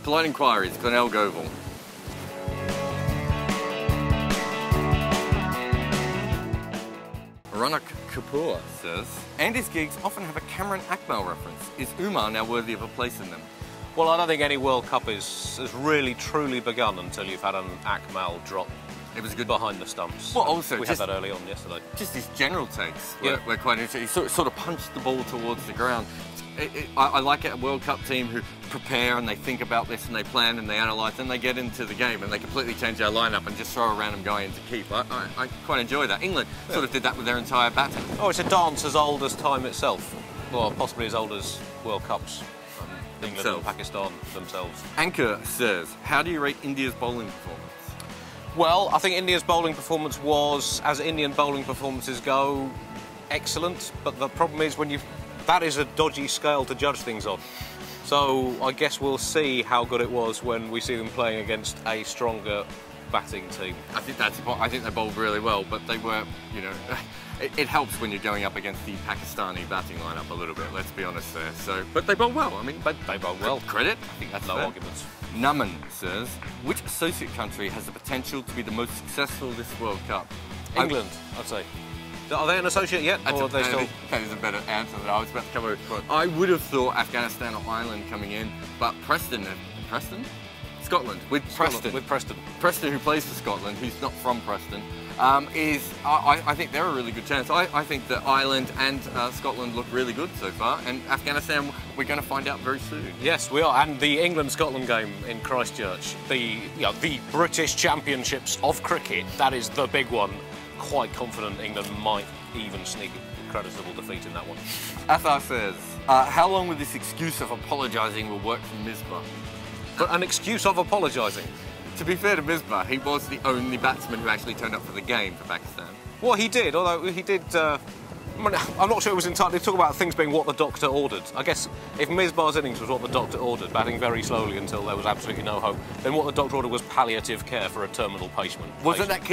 Polite inquiries, Cornell Goval. Ronak Kapoor says, Andy's gigs often have a Cameron Akmal reference. Is Umar now worthy of a place in them? Well, I don't think any World Cup has really truly begun until you've had an Akmal drop. It was good behind the stumps. Well, also we had that early on yesterday. Just his general takes were quite interesting. He sort of punched the ball towards the ground. I like a World Cup team who prepare and they think about this and they plan and they analyse and they get into the game and they completely change their lineup and just throw a random guy into keep. I quite enjoy that. England sort of did that with their entire batting. Oh, it's a dance as old as time itself. Well, possibly as old as World Cups. England and Pakistan themselves. Anchor says, how do you rate India's bowling performance? Well, I think India's bowling performance was, as Indian bowling performances go, excellent. But the problem is that is a dodgy scale to judge things on. So I guess we'll see how good it was when we see them playing against a stronger batting team. I think they bowled really well, but they were, you know, it helps when you're going up against the Pakistani batting lineup a little bit. Let's be honest there. So, but they bowled well. I mean, they bowled well. Credit. I think that's no fair. arguments. Naman says, which associate country has the potential to be the most successful this World Cup? England, I'd say. Are they an associate yet? Or are they still... That is a better answer than I was about to come over. I would have thought Afghanistan or Ireland coming in, but Scotland, with Preston. Preston, who plays for Scotland, who's not from Preston, I think they're a really good chance. I think that Ireland and Scotland look really good so far, and Afghanistan, we're going to find out very soon. Yes, we are, and the England-Scotland game in Christchurch, the British Championships of cricket, that is the big one. Quite confident England might even sneak a creditable defeat in that one. Athar says, how long will this excuse of apologising will work for Misbah? But an excuse of apologising? To be fair to Misbah, he was the only batsman who actually turned up for the game for Pakistan. Well, he did, although he did... I'm not sure it was entirely... Talk about things being what the doctor ordered. I guess if Misbah's innings was what the doctor ordered, batting very slowly until there was absolutely no hope, then what the doctor ordered was palliative care for a terminal patient. Wasn't that...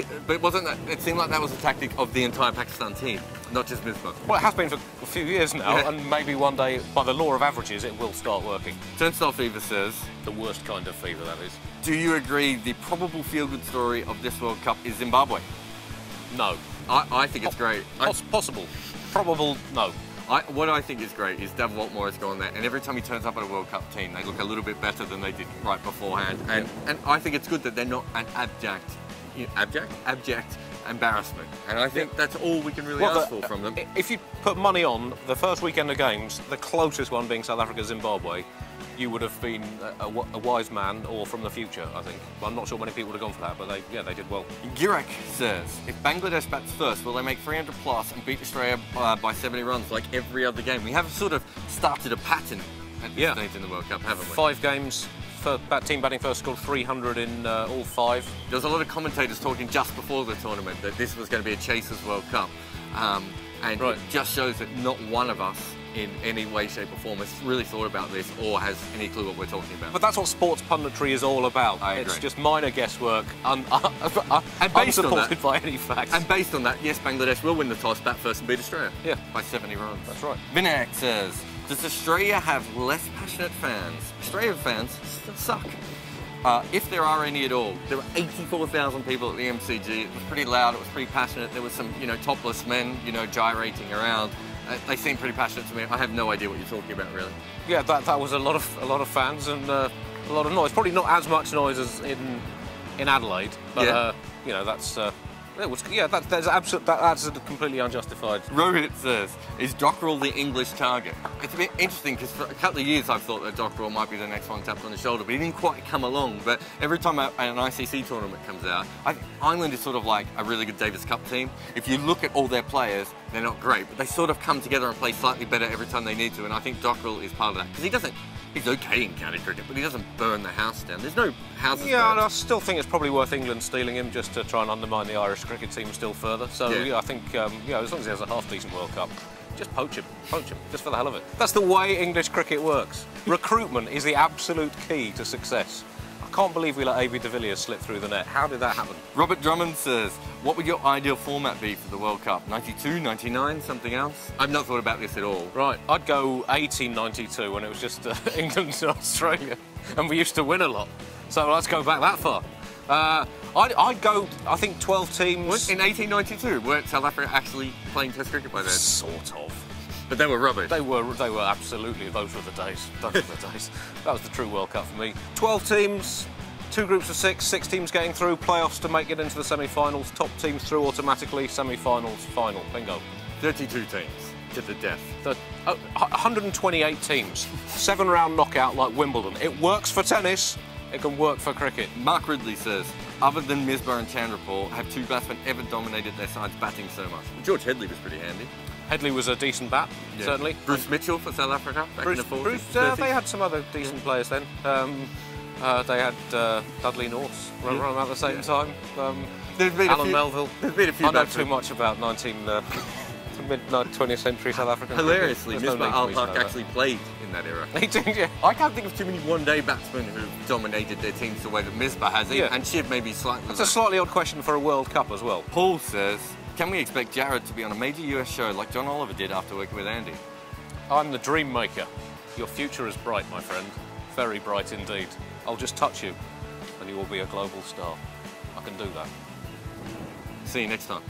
It seemed like that was a tactic of the entire Pakistan team, not just Misbah. Well, it has been for a few years now, and maybe one day, by the law of averages, it will start working. Turnstile Fever says... The worst kind of fever, that is. Do you agree the probable feel-good story of this World Cup is Zimbabwe? No. I think it's great. Possible. Probable, no. What I think is great is Dav Waltmore has gone there, and every time he turns up at a World Cup team, they look a little bit better than they did right beforehand. And I think it's good that they're not an abject embarrassment. And I think that's all we can really ask for from them. If you put money on the first weekend of games, the closest one being South Africa-Zimbabwe, you would have been a wise man or from the future, I think. Well, I'm not sure many people would have gone for that, but they did well. Girek says, if Bangladesh bats first, will they make 300 plus and beat Australia by 70 runs like every other game? We have sort of started a pattern at this stage in the World Cup, haven't we? 5 games, team batting first scored 300 in all 5. There was a lot of commentators talking just before the tournament that this was going to be a Chasers World Cup. It just shows that not one of us in any way, shape or form has really thought about this or has any clue what we're talking about. But that's what sports punditry is all about. It's just minor guesswork, unsupported by any facts. And based on that, yes, Bangladesh will win the toss, bat first and beat Australia. Yeah. By 70 runs. That's right. Vinayak says, does Australia have less passionate fans? Australian fans still suck. If there are any at all, there were 84,000 people at the MCG. It was pretty loud, it was pretty passionate. There was some, topless men, gyrating around. They seem pretty passionate to me. I have no idea what you're talking about, really. Yeah, that was a lot of fans and a lot of noise. Probably not as much noise as in Adelaide, but that's. That's completely unjustified. Rohit says, is Dockrell the English target? It's a bit interesting because for a couple of years I've thought that Dockrell might be the next one tapped on the shoulder, but he didn't quite come along. But every time an ICC tournament comes out, Ireland is sort of like a really good Davis Cup team. If you look at all their players, they're not great, but they sort of come together and play slightly better every time they need to, and I think Dockrell is part of that. Because he's okay in county cricket, but he doesn't burn the house down. There's no houses burned. And I still think it's probably worth England stealing him just to try and undermine the Irish cricket team still further. So I think as long as he has a half-decent World Cup, just poach him, just for the hell of it. That's the way English cricket works. Recruitment is the absolute key to success. I can't believe we let A.B. de Villiers slip through the net. How did that happen? Robert Drummond says, what would your ideal format be for the World Cup? 92, 99, something else? I've not thought about this at all. Right, I'd go 1892 when it was just England and Australia. and we used to win a lot. So let's go back that far. I'd go, I think 12 teams. In 1892, weren't South Africa actually playing Test cricket by then? Sort of. But they were rubbish. They were absolutely, those were the days. Those were the days. That was the true World Cup for me. 12 teams, 2 groups of 6, 6 teams getting through, playoffs to make it into the semi-finals, top teams through automatically, semi-finals, final, bingo. 32 teams to the death. 128 teams, 7-round knockout like Wimbledon. It works for tennis, it can work for cricket. Mark Ridley says, other than Misbah and Chandrapal, have 2 batsmen ever dominated their sides batting so much? George Headley was pretty handy. Headley was a decent bat, certainly. Bruce Mitchell for South Africa back in the 40s. They had some other decent players then. They had Dudley North around about the same time. Alan Melville. There's been a few. I know too much about mid-20th century South African. Hilariously, Misbah al-Haq actually played in that era. He did, yeah. I can't think of too many one-day batsmen who dominated their teams the way that Misbah has. Yeah. And Shiv maybe slightly. That's a slightly odd question for a World Cup as well. Paul says, can we expect Jared to be on a major US show like John Oliver did after working with Andy? I'm the dream maker. Your future is bright, my friend. Very bright indeed. I'll just touch you and you will be a global star. I can do that. See you next time.